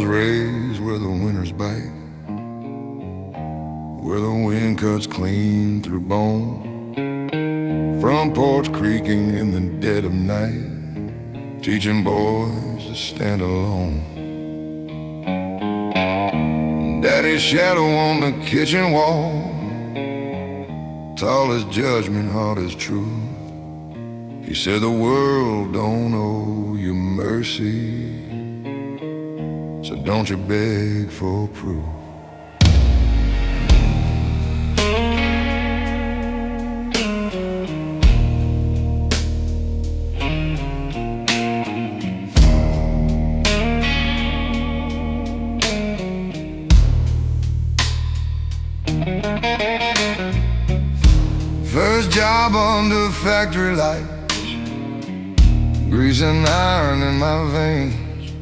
raised where the winters bite, where the wind cuts clean through bone. Front porch creaking in the dead of night, teaching boys to stand alone. Daddy's shadow on the kitchen wall, tall as judgment, hard as truth. He said the world don't owe you mercy, so don't you beg for proof. First job under factory lights, greasing iron in my veins.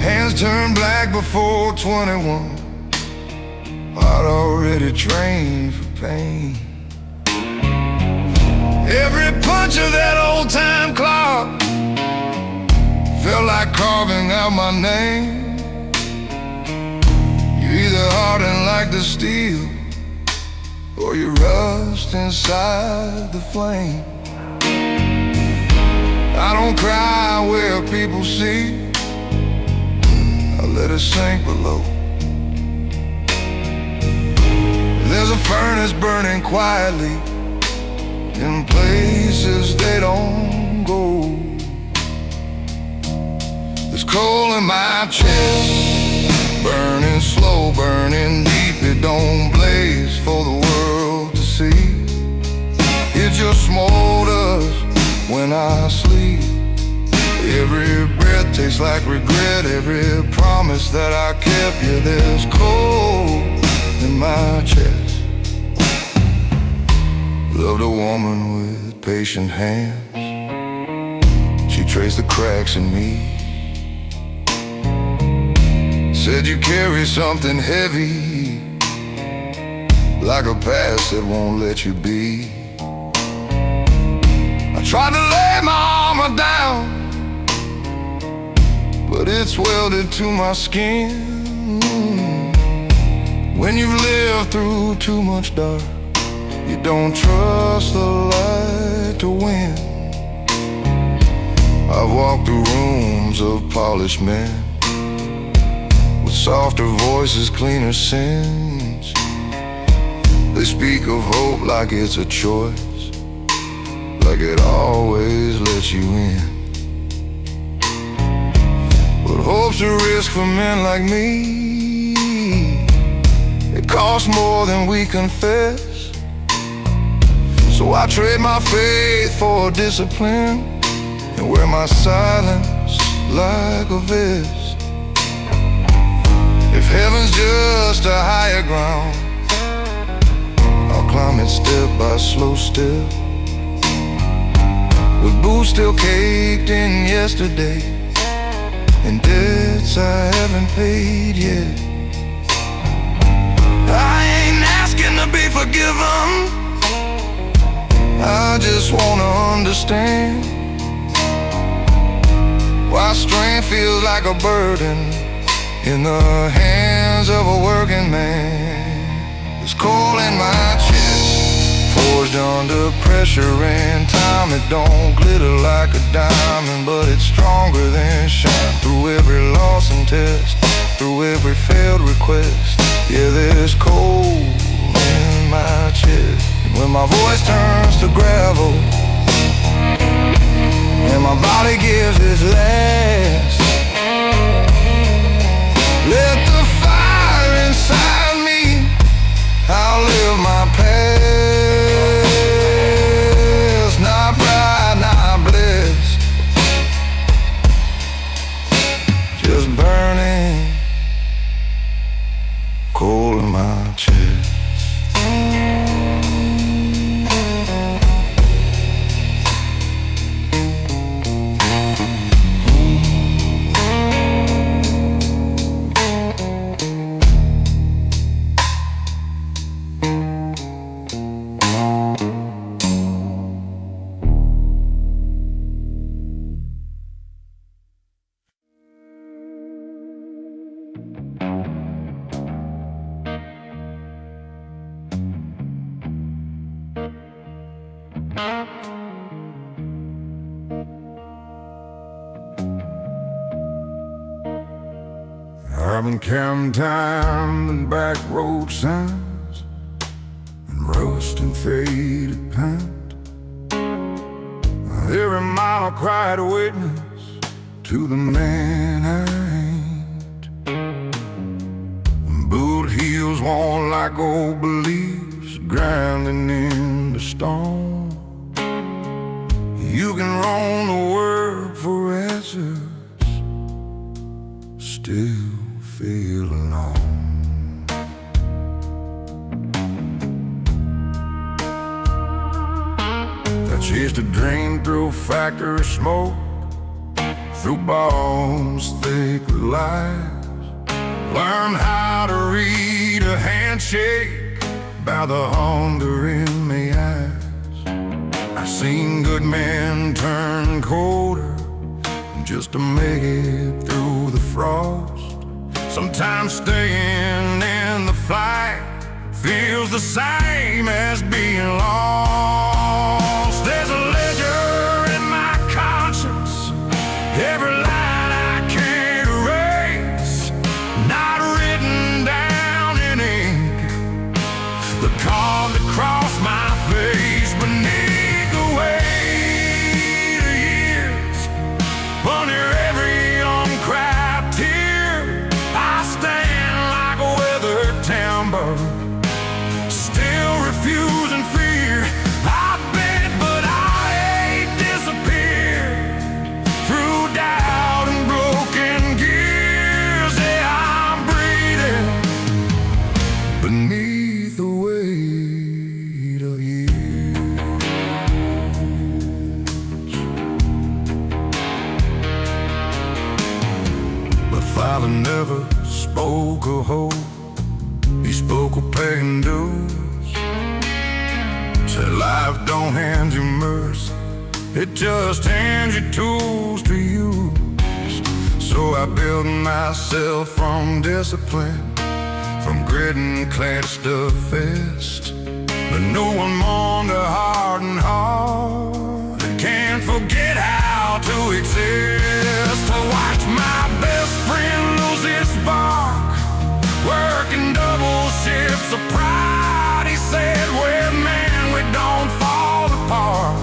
Hands turned black before 21, heart already trained for pain. Every punch of that old-time clock felt like carving out my name. You either harden like the steel, or you rust inside the flame. I don't cry where people see, I let it sink below. There's a furnace burning quietly in places they don't go. There's coal in my chest, burning slow, burning deep. It don't blaze for the world to see. It just smolders when I sleep. Every breath tastes like regret, every promise that I kept. Yeah, there's coal in my chest. Loved a woman with patient hands, she traced the cracks in me. Said you carry something heavy, like a past that won't let you be. I tried to lay my armor down, but it's welded to my skin. When you've lived through too much dark, you don't trust the light to win. I've walked through rooms of polished men, with softer voices, cleaner sins. They speak of hope like it's a choice, like it always lets you in. But hope's a risk for men like me. It costs more than we confess, so I trade my faith for discipline and wear my silence like a vest. If heaven's just a higher ground, I'll climb it step by slow step, with boots still caked in yesterday and debts I haven't paid yet. I ain't asking to be forgiven, I just wanna understand why strength feels like a burden in the hands of a working man. There's coal in my chest, forged under pressure and time. It don't glitter like a diamond, but it's stronger than shine. Through every loss and test, through every failed request, yeah, there's coal in my chest. And when my voice turns to gravel and my body gives its last, let the fire inside me outlive my past. Not pride, not bliss, just burning coal in my chest. Driving cabin time and back road signs and rust and faded paint. Every mile I cried a witness to the man I ain't. Boot heels worn like old beliefs grinding in the storm. You can roam the world for answers, still feel alone. I chased a dream through factory smoke, through bones thick with lies. Learned how to read a handshake by the hunger in my eyes. I've seen good men turn colder just to make it through the frost. Sometimes staying in the fight feels the same as being lost. There's a ledger in my conscience, every line I can't erase, not written down in ink, the carved across my face. Beneath the weight of years, under every uncried tear, I stand like a weathered timber, still refusing fear. I beg, but I ain't disappeared through doubt and broken gears. Yeah, I'm breathing beneath the weight of years. But Father never spoke of hope, he spoke of paying dues. Said life don't hand you mercy, it just hands you tools to use. So I built myself from discipline, from grit and clenched a fist. But no one mourned a hardened heart that can't forget how to exist. To watch my best friend lose his spark, working double shifts of pride. He said, "We're men, we don't fall apart,"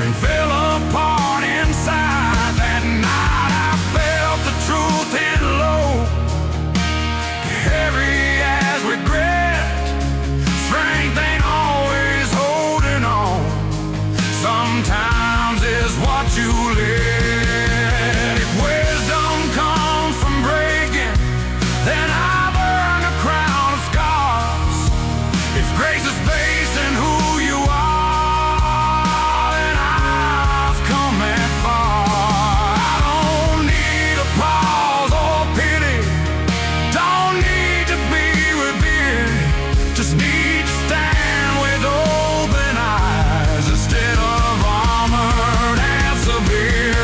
and fell apart inside. That night I felt the truth hit low, heavy as regret. Strength ain't always holding on, sometimes it's what you let. If wisdom comes from breaking, then I've earned a crown of scars. If grace is facing who you are, then I've come that far. I don't need applause or pity, don't need to be revered, just need to stand with open eyes instead of armored and severe.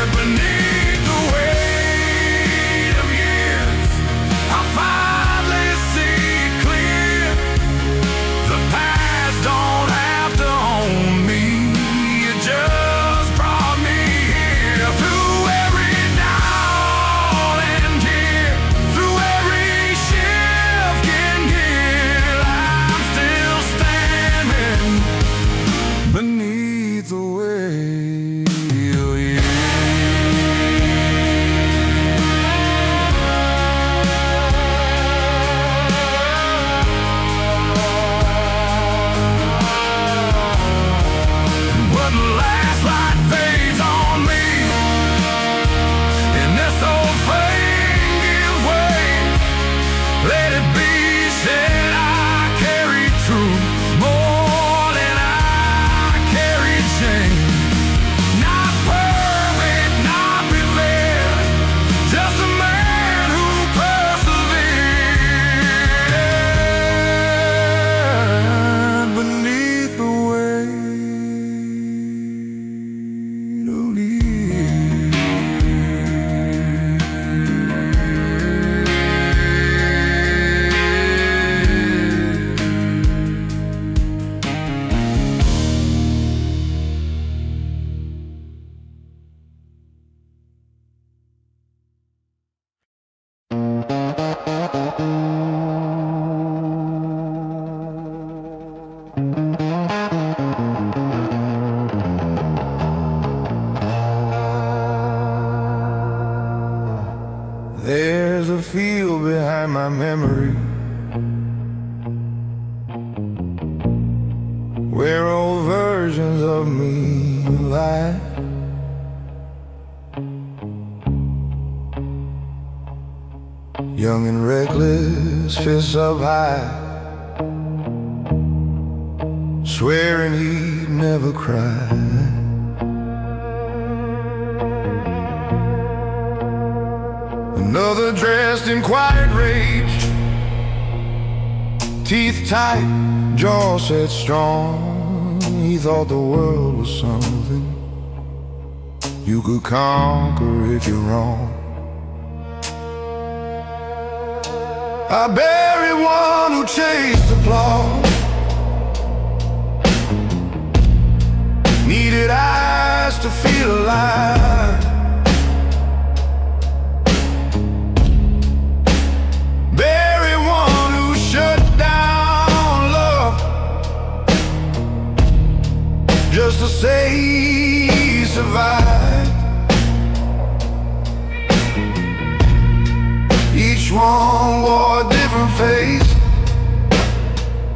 there's a field behind my memory, where old versions of me lie. Young and reckless, fists up high, swearing he'd never cry. Another dressed in quiet rage, teeth tight, jaw set strong. He thought the world was something you could conquer if you're wrong. I buried one who chased applause, needed eyes to feel alive. Buried one who shut down love just to say he survived. Each one wore a different face,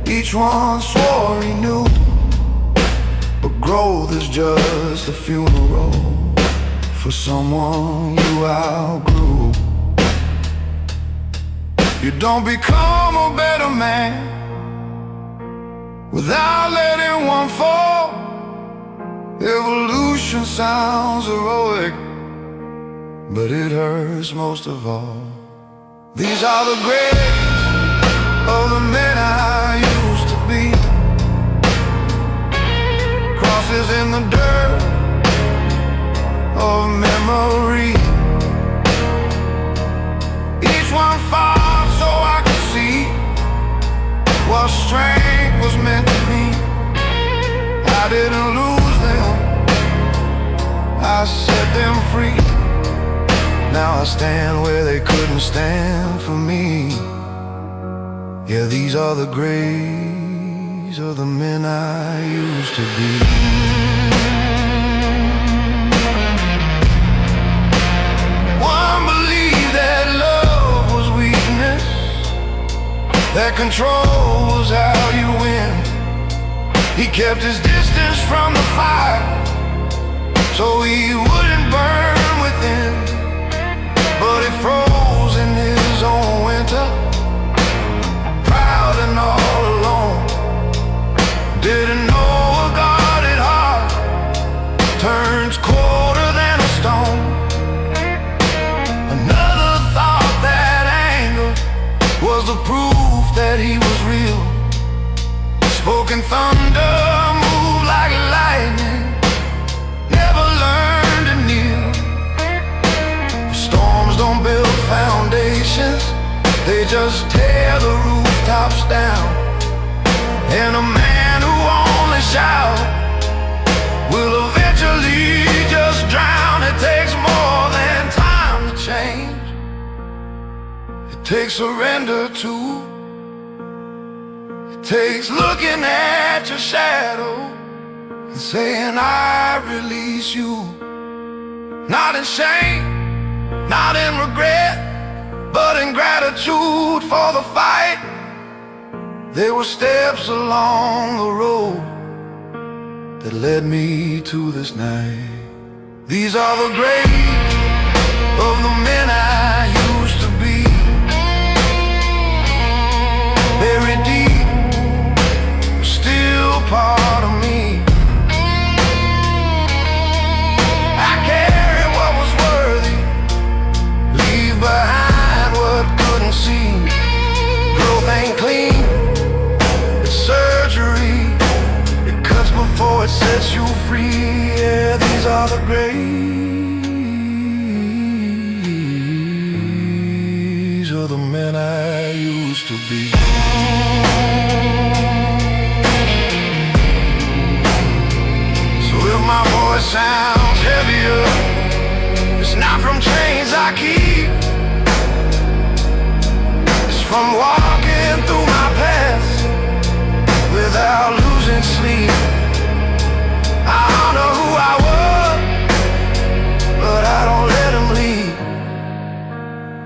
each one swore he knew, but growth is just a funeral for someone you outgrew. You don't become a better man without letting one fall. Evolution sounds heroic, but it hurts most of all. These are the graves of the men I used to be, crosses in the dirt of memory. Each one fought so I could see what strength was meant to be. I didn't lose them, I set them free. Now I stand where they couldn't stand for me. Yeah, these are the graves of the men I used to be. One believed that love was weakness, that control was how you win. He kept his distance from the fire so he wouldn't burn within. But he froze in his own winter, proud and all alone. Didn't know a guarded heart turns colder than a stone. Another thought that anger was the proof that he was real. Spoken thunder, moved like lightning, never learned to kneel. Storms don't build foundations, they just tear the rooftops down. And a man who only shouts will eventually just drown. It takes more than time to change, it takes surrender too. It takes looking at your shadow and saying I release you. Not in shame, not in regret, but in gratitude for the fight. There were steps along the road that led me to this night. These are the graves of the men I used to be, buried deep, still part of me. I carry what was worthy, leave behind what couldn't see. Growth ain't clean, it's surgery. It cuts before it sets you free. Yeah, these are the graves of the men I used to be. So if my voice sounds heavier, it's not from chains I keep, it's from walking through my past without losing sleep. I honor who I was, but I don't let them lead.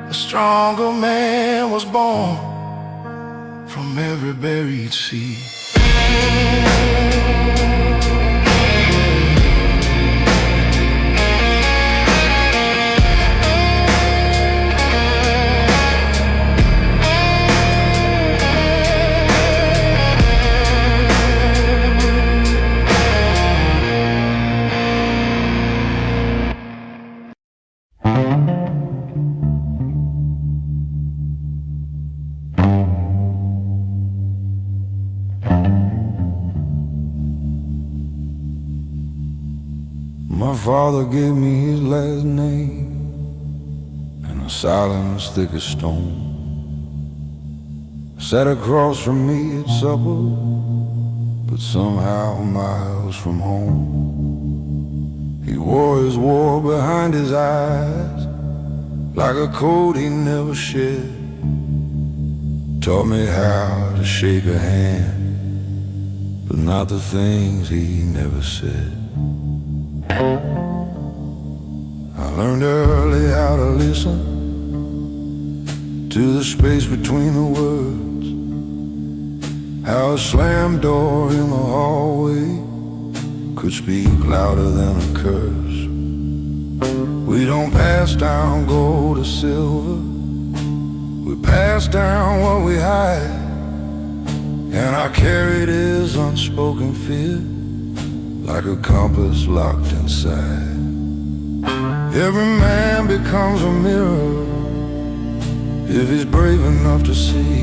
A strong stronger man was born from every buried seed. My father gave me his last name, and a silence thick as stone sat across from me at supper, but somehow miles from home. He wore his war behind his eyes like a coat he never shed. Taught me how to shake a hand, but not the things he never said. I learned early how to listen to the space between the words, how a slammed door in the hallway could speak louder than a curse. We don't pass down gold or silver, we pass down what we hide, and I carried his unspoken fear like a compass locked inside. Every man becomes a mirror if he's brave enough to see,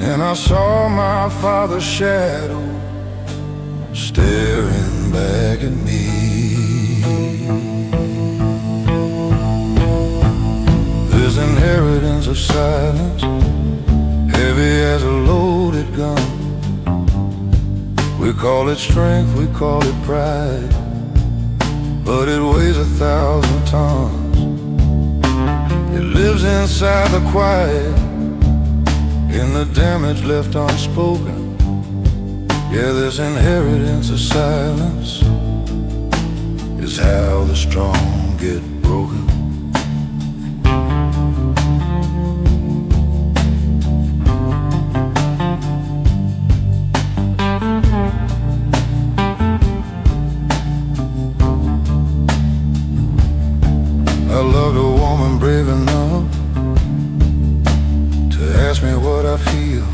and I saw my father's shadow staring back at me. This inheritance of silence, heavy as a loaded gun. We call it strength, we call it pride, but it weighs 1,000 tons. It lives inside the quiet, in the damage left unspoken. Yeah, this inheritance of silence is how the strong get broken. I loved a woman brave enough to ask me what I feel.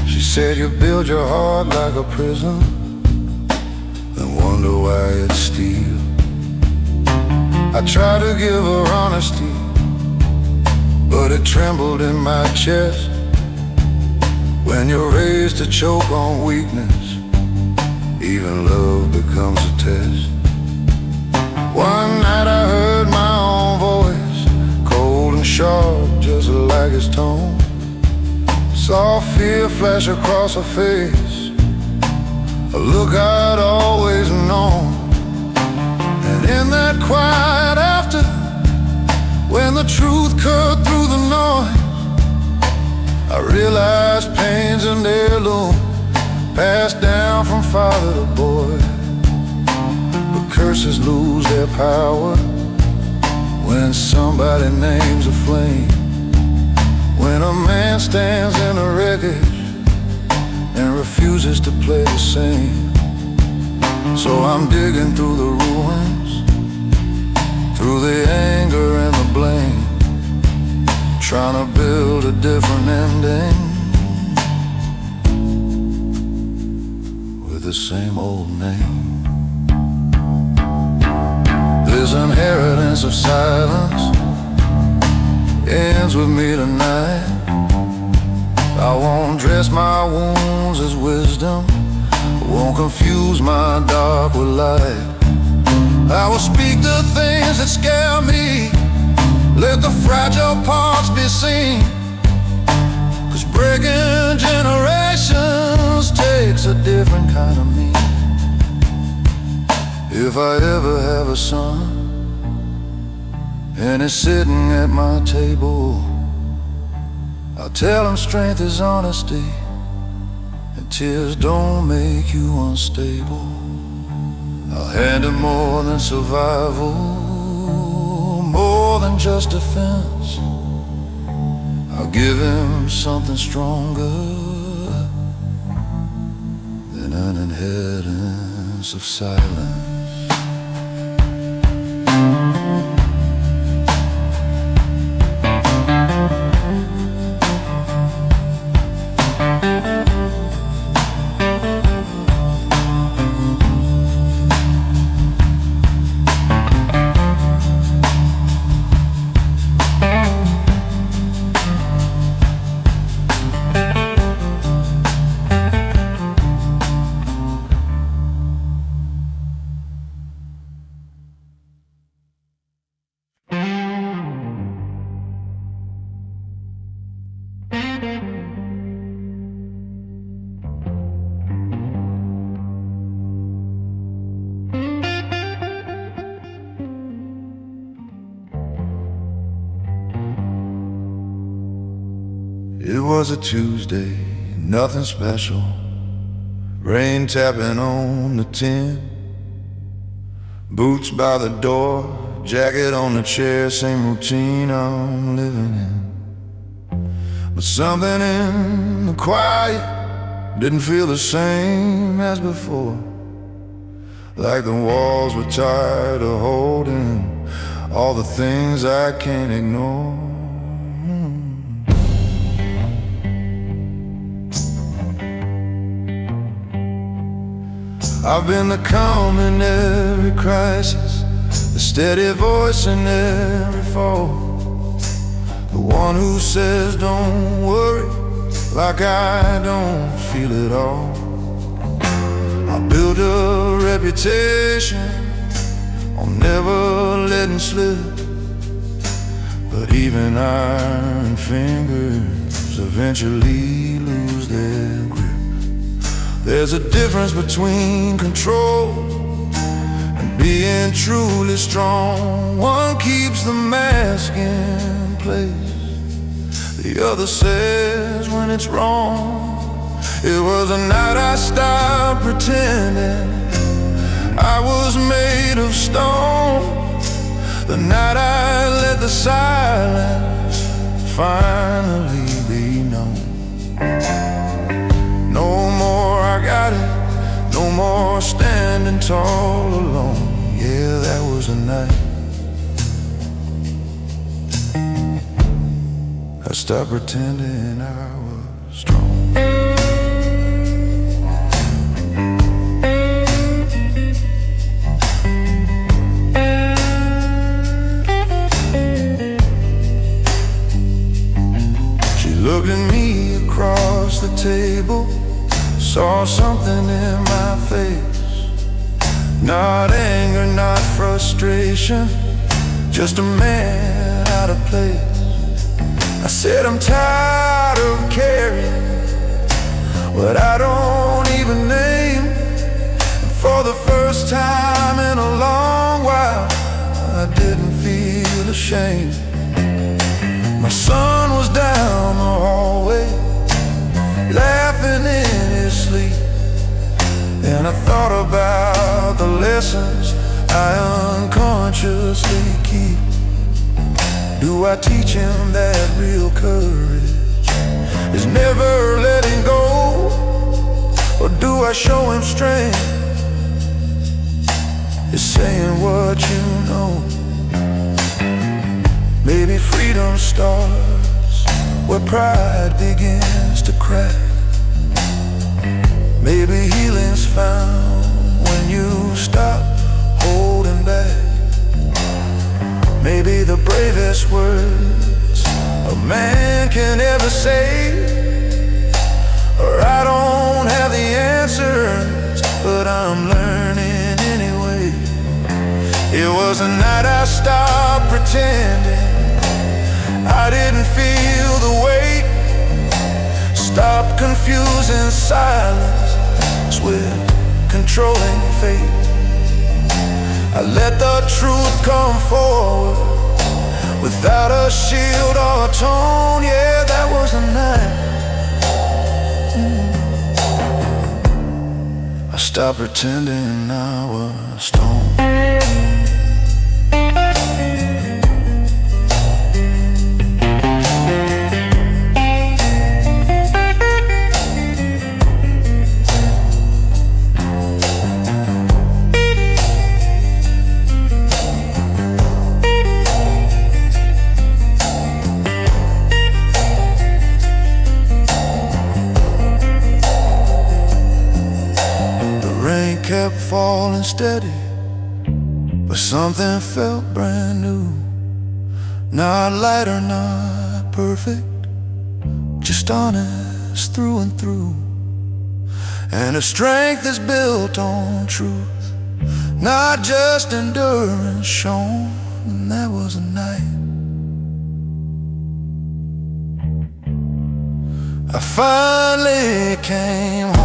She said, you build your heart like a prison, then wonder why it's steel. I tried to give her honesty, but it trembled in my chest. When you're raised to choke on weakness, even love becomes a test. One night I heard my own voice, cold and sharp, just like his tone. Saw fear flash across her face, a look I'd always known. And in that quiet after, when the truth cut through the noise, I realized pain's an heirloom, passed down from father to boy. Curses lose their power when somebody names a flame, when a man stands in the wreckage and refuses to play the same. So I'm digging through the ruins, through the anger and the blame, trying to build a different ending with the same old name. This inheritance of silence ends with me tonight. I won't dress my wounds as wisdom, won't confuse my dark with light. I will speak the things that scare me, let the fragile parts be seen, 'cause breaking generations takes a different kind of me. If I ever have a son and he's sitting at my table, I'll tell him strength is honesty and tears don't make you unstable. I'll hand him more than survival, more more than just a fence. I'll give him something stronger than an inheritance of silence. It was a Tuesday, nothing special. Rain tapping on the tin. Boots by the door, jacket on the chair. Same routine I'm living in. But something in the quiet didn't feel the same as before. Like the walls were tired of holding all the things I can't ignore. I've been the calm in every crisis, the steady voice in every fall, the one who says don't worry, like I don't feel it all. I built a reputation on never letting slip, but even iron fingers eventually lose their grip. There's a difference between control and being truly strong. One keeps the mask in place, the other says when it's wrong. It was a night I stopped pretending I was made of stone, the night I let the silence finally be known. No more I got it, no more standing tall alone. Yeah, that was the night I stopped pretending I was strong. She looked at me across the table, saw something in my face. Not anger, not frustration, just a man out of place. I said I'm tired of carrying what I don't even name. And for the first time in a long while, I didn't feel ashamed. My son was down the hallway, laughing in his sleep, and I thought about the lessons I unconsciously keep. Do I teach him that real courage is never letting go? Or do I show him strength is saying what you know? Maybe freedom starts where pride begins to crack. Maybe healing's found when you stop holding back. Maybe the bravest words a man can ever say or I don't have the answers, but I'm learning anyway. It was the night I stopped pretending I didn't feel the weight. Stop confusing silence with controlling fate. I let the truth come forward without a shield or a tone. Yeah, that was the night I stopped pretending I was stoned. steady, but something felt brand new. Not light or not perfect, just honest through and through. And a strength that's built on truth, not just endurance shown. And that was a night I finally came home.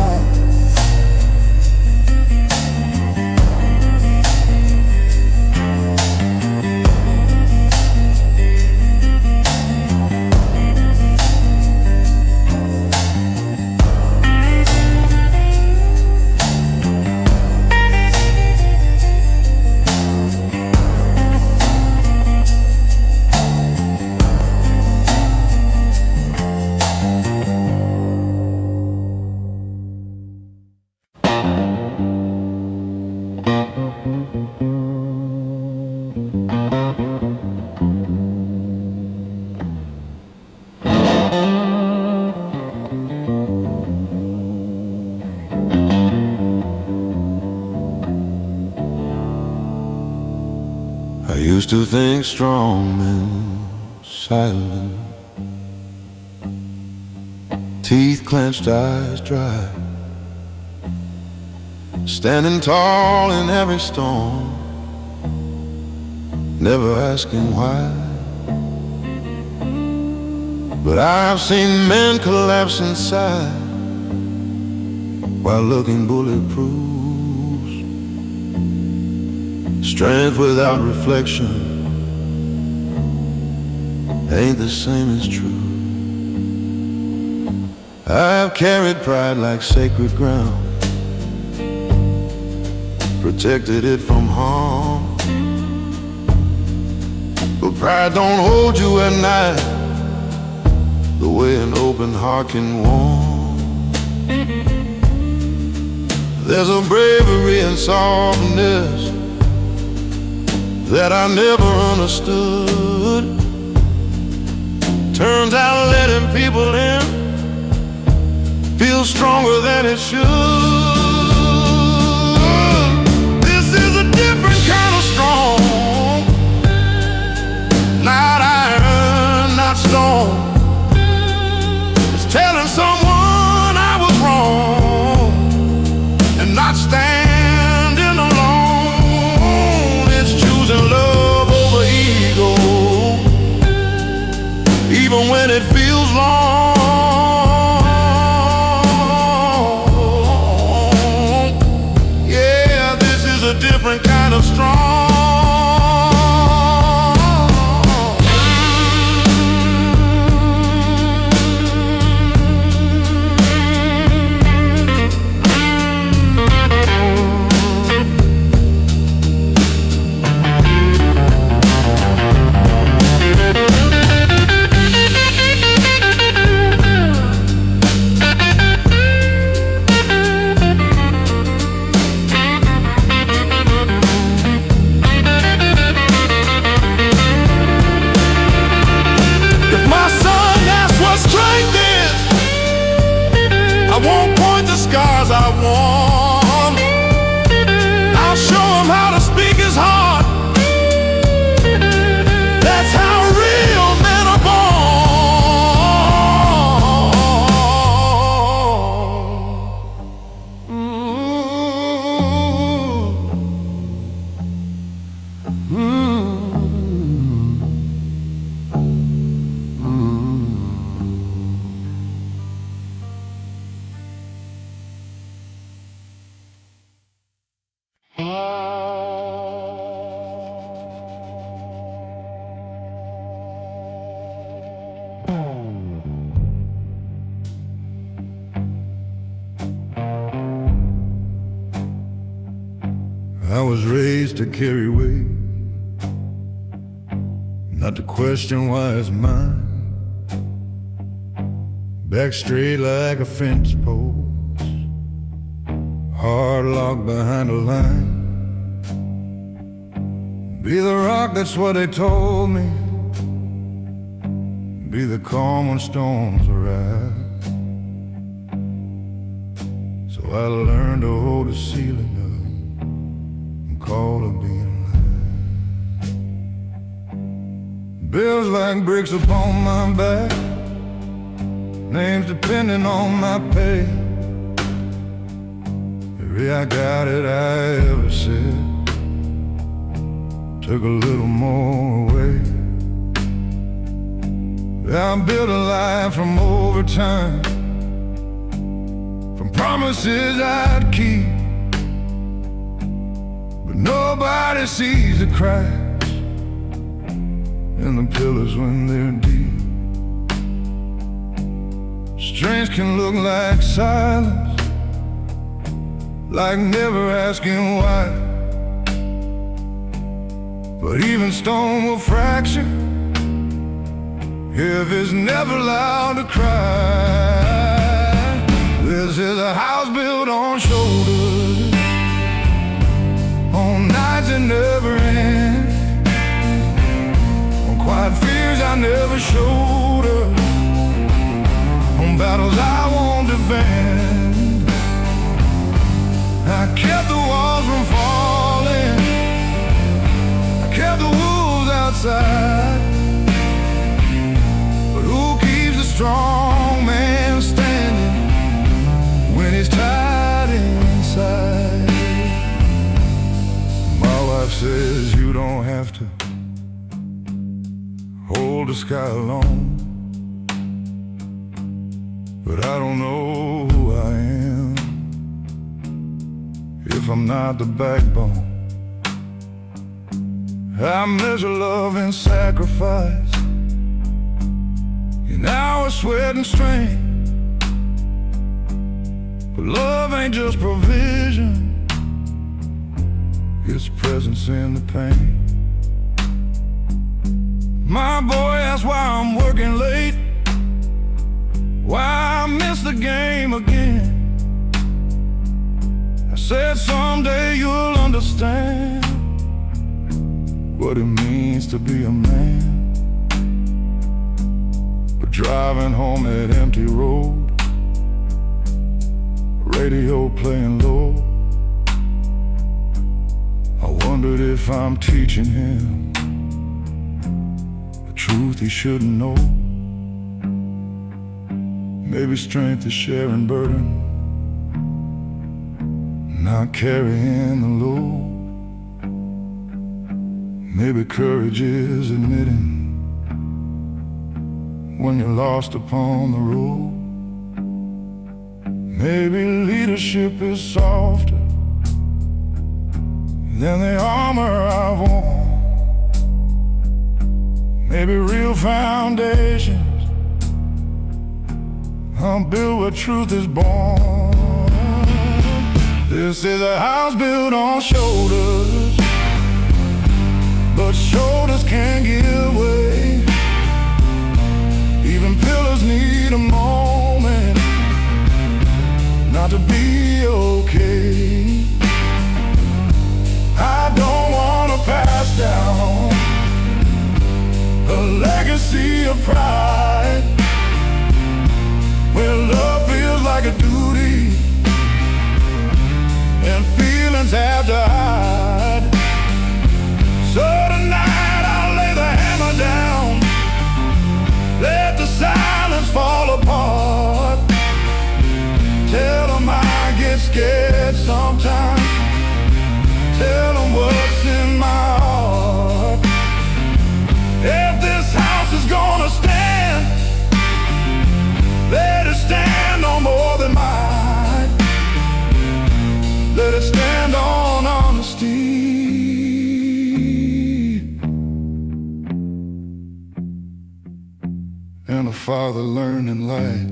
I used to think strong men silent, teeth clenched, eyes dry, standing tall in every storm, never asking why. But I've seen men collapse inside while looking bulletproof. Strength without reflection ain't the same as true. I've carried pride like sacred ground, protected it from harm. But pride don't hold you at night the way an open heart can warm. There's a bravery and softness that I never understood. Turns out letting people in feels stronger than it should. This is a different kind of strong, not iron, not stone. It's telling someone I was wrong and not standing alone. It's choosing love over ego, even when it feels long. Yeah, this is a different kind of strong. I won't point the scars I won. I'll show him how to speak his heart. That's how real men are I was raised to carry weight, not to question why it's mine. Back straight like a fence post, hard locked behind a line. Be the rock, that's what they told me. Be the calm when storms arise. So I learned to hold the ceiling up call of being alive. Bills like bricks upon my back, names depending on my pay. Every I got it I ever said took a little more away. I built a life from overtime, from promises I'd keep, but nobody sees the cracks in the pillars when they're deep. Strength can look like silence, like never asking why. But even stone will fracture if it's never allowed to cry. This is a house built on shoulders, on nights that never end, on quiet fears I never showed her, on battles I won't defend. I kept the walls from falling, kept the wolves outside, but who keeps the strong man standing when he's tied inside? My wife says you don't have to hold the sky alone, but I don't know who I am if I'm not the backbone. I measure love and sacrifice in hours, sweat and strength. But love ain't just provision, it's presence in the pain. My boy asks why I'm working late, why I miss the game again. I said someday you'll understand what it means to be a man. But driving home that empty road, radio playing low, I wondered if I'm teaching him the truth he shouldn't know. Maybe strength is sharing burden, not carrying the load. Maybe courage is admitting when you're lost upon the road. Maybe leadership is softer than the armor I've worn. Maybe real foundations are built where truth is born. This is a house built on shoulders, but shoulders can't give way. Even pillars need a moment not to be okay. I don't want to pass down a legacy of pride, where love feels like a duty and feelings have to hide. So tonight I'll lay the hammer down, let the silence fall apart. Tell them I get scared sometimes, tell them what's in my heart. If this house is gonna stand, let it stand on more than might. Let it stand on honesty and a father learning light.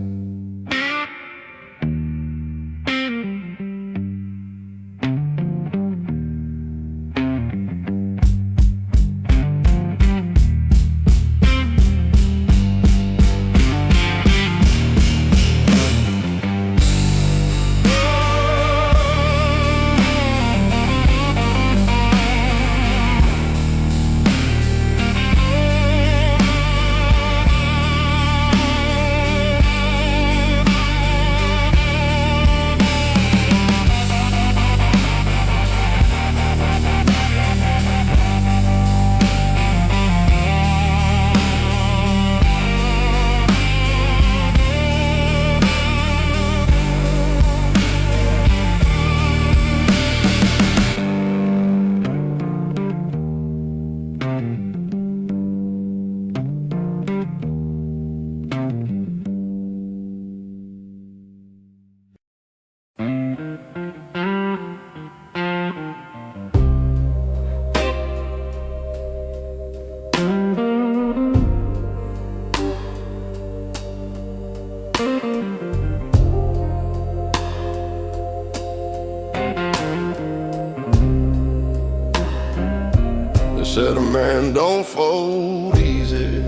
said a man don't fold easy,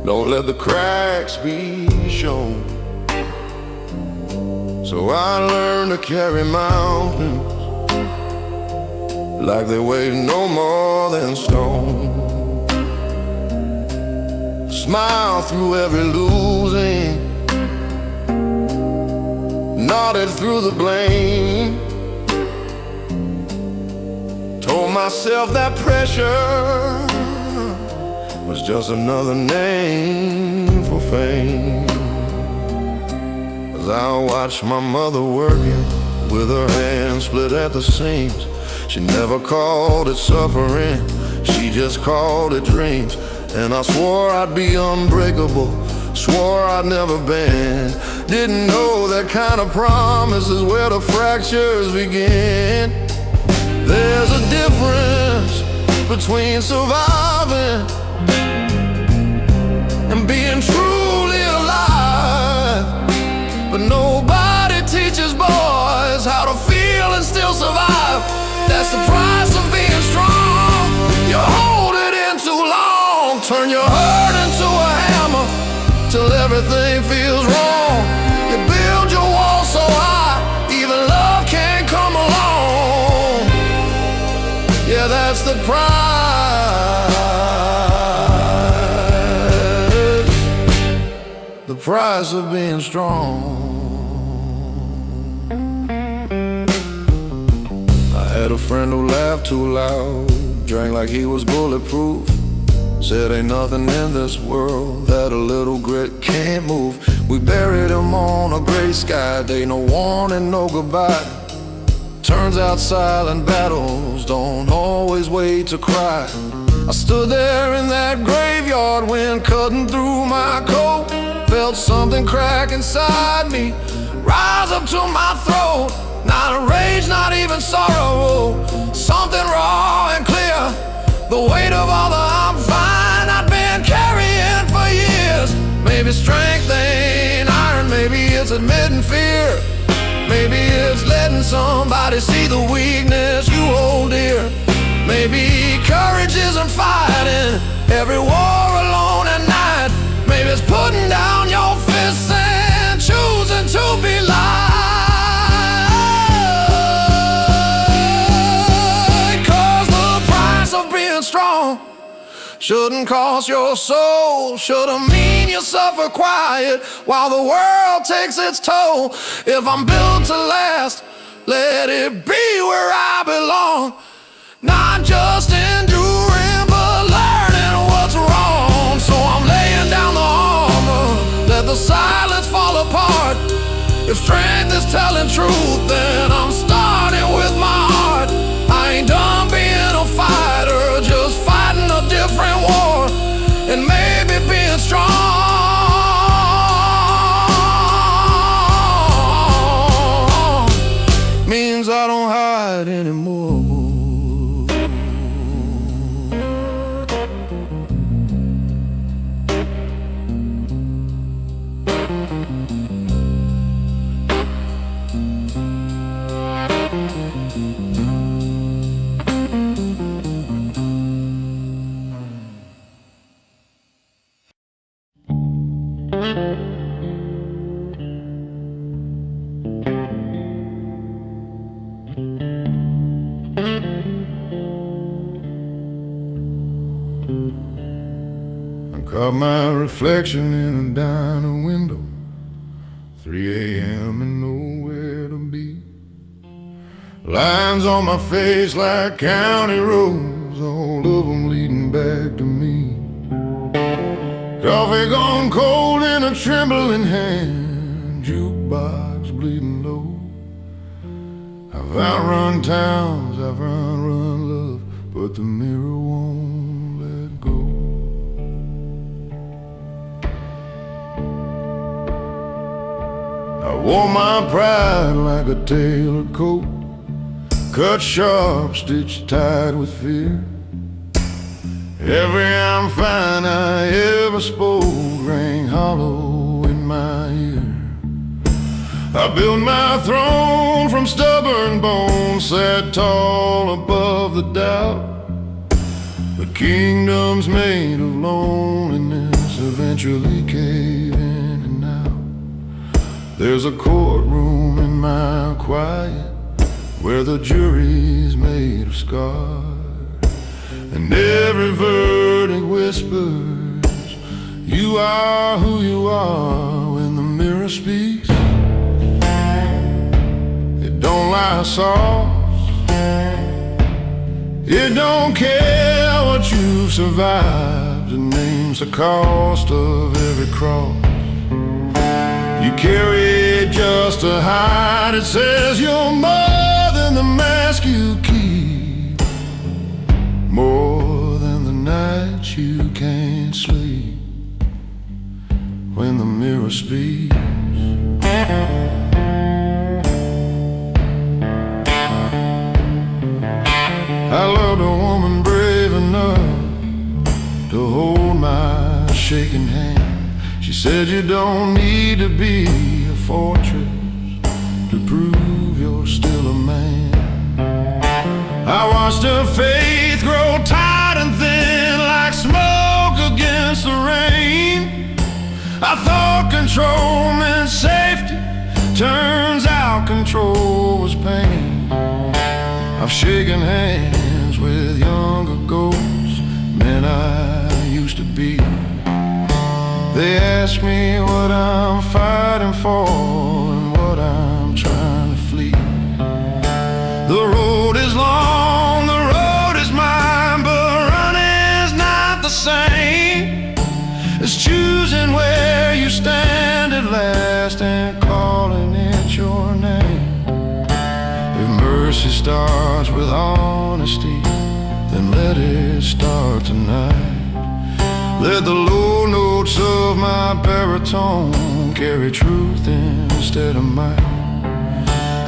don't let the cracks be shown. So I learned to carry mountains like they weigh no more than stone. Smile through every losing, nodded through the blame. Told myself that pressure was just another name for fame. As I watched my mother working with her hands split at the seams, she never called it suffering, she just called it dreams. And I swore I'd be unbreakable, swore I'd never bend. Didn't know that kind of promise is where the fractures begin. There's a difference between surviving and being truly alive. But nobody teaches boys how to feel and still survive. That's the price of being strong. You hold it in too long, turn your hurt into a hammer till everything feels wrong. You build your wall so high, even love can't come along. Yeah, that's the price of being strong. I had a friend who laughed too loud, drank like he was bulletproof, said ain't nothing in this world that a little grit can't move. We buried him on a gray sky day, no warning, no goodbye. Turns out silent battles don't always wait to cry. I stood there in that graveyard, wind cutting through my coat. Felt something crack inside me, rise up to my throat. Not a rage, not even sorrow, something raw and clear. The weight of all the I'm fine I'd been carrying for years. Maybe strength ain't iron, maybe it's admitting fear. Maybe it's letting somebody see the weakness you hold dear. Maybe courage isn't fighting every war alone at night. Maybe it's putting down your fists and choosing to be light. 'Cause the price of being strong shouldn't cost your soul, shouldn't mean you suffer quiet while the world takes its toll. If I'm built to last, let it be where I belong. Not just enduring, but learning what's wrong. So I'm laying down the armor, let the silence fall apart. If strength is telling truth, then I'm starting with my heart. I ain't done being a fighter, just fighting a different war. And maybe being strong means I don't hide anymore. Caught my reflection in a diner window, 3 a.m. and nowhere to be. Lines on my face like county roads, all of them leading back to me. Coffee gone cold in a trembling hand, jukebox bleeding low. I've outrun towns, I've run love, but the mirror won't let go. I wore my pride like a tailored coat, cut sharp, stitched tight with fear. Every I'm fine I ever spoke rang hollow in my ear. I built my throne from stubborn bones, sat tall above the doubt. The kingdoms made of loneliness eventually cave in and out. There's a courtroom in my quiet where the jury's made of scars, and every verdict whispers, you are who you are. When the mirror speaks, it don't lie soft. It don't care what you've survived. It names the cost of every cross you carry just to hide. It says you're more than the mask you keep, more than the nights you can't sleep. When the mirror speaks, I loved a woman brave enough to hold my shaking hand. She said you don't need to be a fortress to prove you're still a man. I watched her faith grow tight and thin like smoke against the rain. I thought control meant safety, turns out control was pain. I've shaken hands with younger ghosts, men I used to be. They ask me what I'm fighting for and what I'm trying to flee. The road is long, the road is mine, but running's not the same as choosing where you stand at last and calling it your name. If mercy starts with honesty, then let it start tonight. Let the low notes of my baritone carry truth instead of might.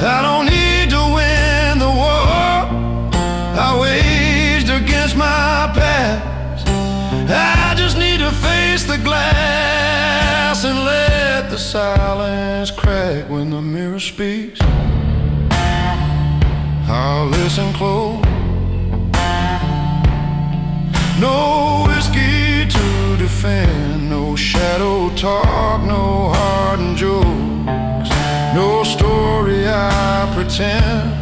I don't need to win the war I waged against my past. I just need to face the glass and let the silence crack. When the mirror speaks, I'll listen close. No whiskey to defend, no shadow talk, no hardened jokes, no story I pretend.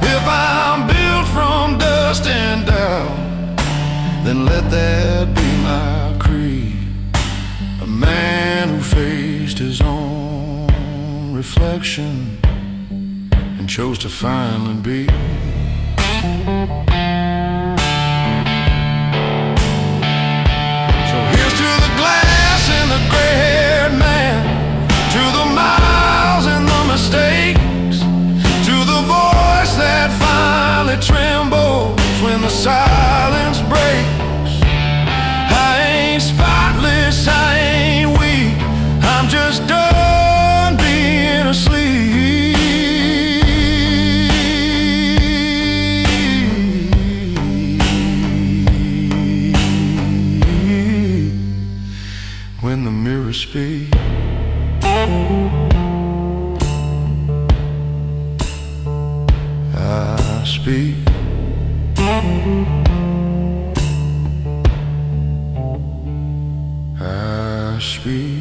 If I'm built from dust and doubt, then let that be my creed. A man who faced his own reflection and chose to finally be. So here's to the glass and the gray-haired man, to the miles and the mistakes, to the voice that finally trembles when the silence breaks. I ain't spotless, I ain't weak, I'm just done being asleep. When the mirror speaks, I speak. I speak.